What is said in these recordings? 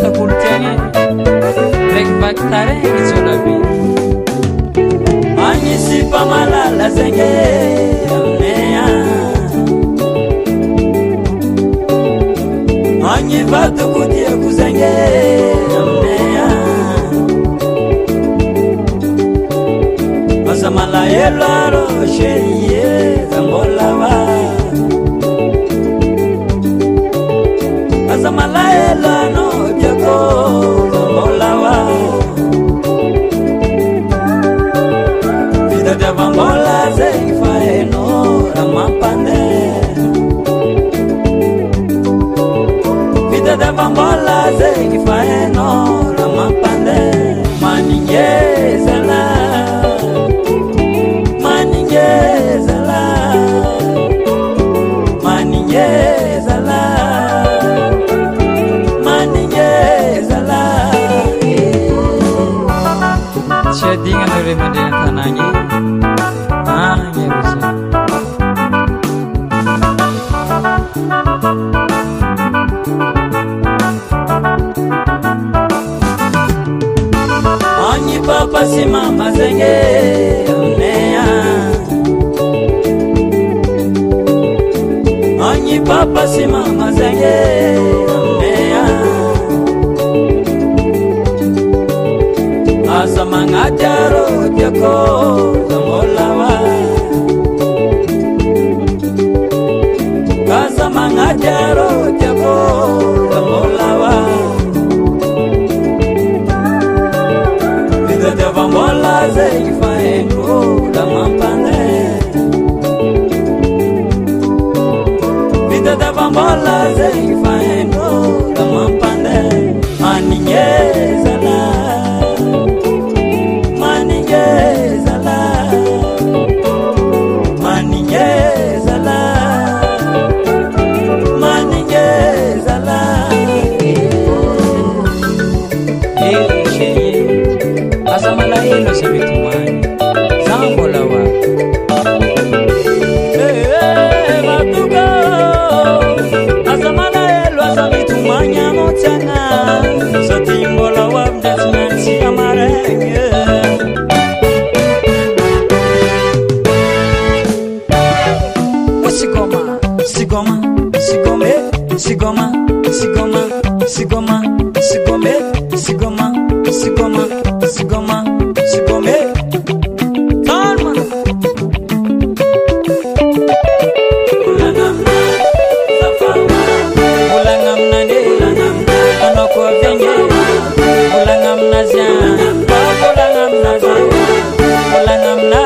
takolotiagny raiky vaky taregny tsolabe magnisy mpamalala zegny aminaya magny vatoko tiako zegny aminaya aza malahelo arô chérie zambolawa aza malahelo anô tiako zambolawa vitadiavambola zegny fa hainô raha mampandeha vitadiavambola zegny fa hainô raha mampandeha maningezala maningezala maningezala maningezala tsy adigna anao re mandeha an-tanagny nyerozy agny papa sy mama zegny aminaya agny papa sy mama zegny aminaya aza magnaty arô tiako zambolawa aza magnaty arô tiako zambolawa vitadiavambola zegny fa hainô raha mampandeha vitadiavambola zegny fa hainô raha mampandeha maningezala maningezala maningezala maningezala aza malahelo aza mitomany zambolawa vatuka aza malahelo aza mitomany anô tiagna satria mbolawa mindrazinantsy amaregny sigoma sigoma sigome sigoma sigoma sigoma sigome sigoma sigoma sigoma sigome calma ulangamna safawa ulangamna ne anoko venge ulangamna zya ulangamna zya ulangamna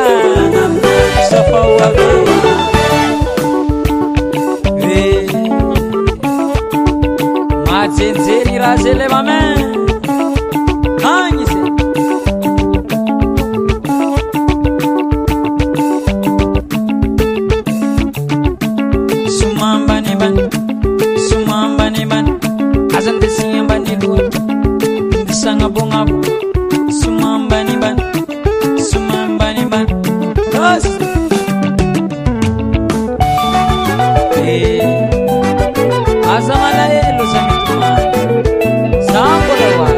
safawa majenjeri raha zay le mame agny ze sumambanibany sumambanibany aza ndesigny ambany loha ndisagna bognabo sumambanibany sumambanibany as aza malahelo za mitomany zambolawa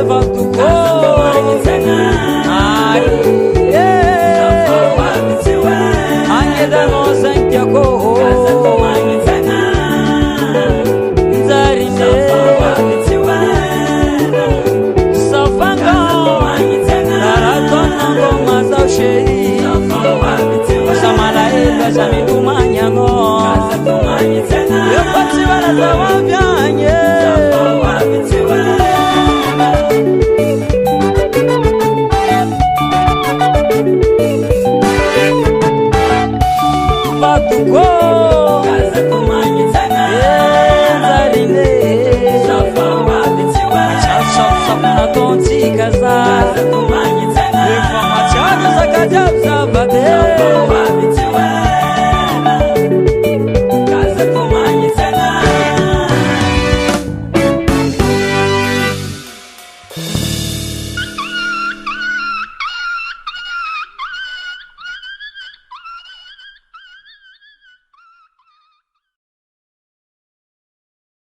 vatuko agnedanô zagny tiako njarine safanga naratonango mazao sheri za malahelo aza mitomany anô efatsivarazavavyanye vatuko zarine safasafanatonsika za efa matsiago zakajiaby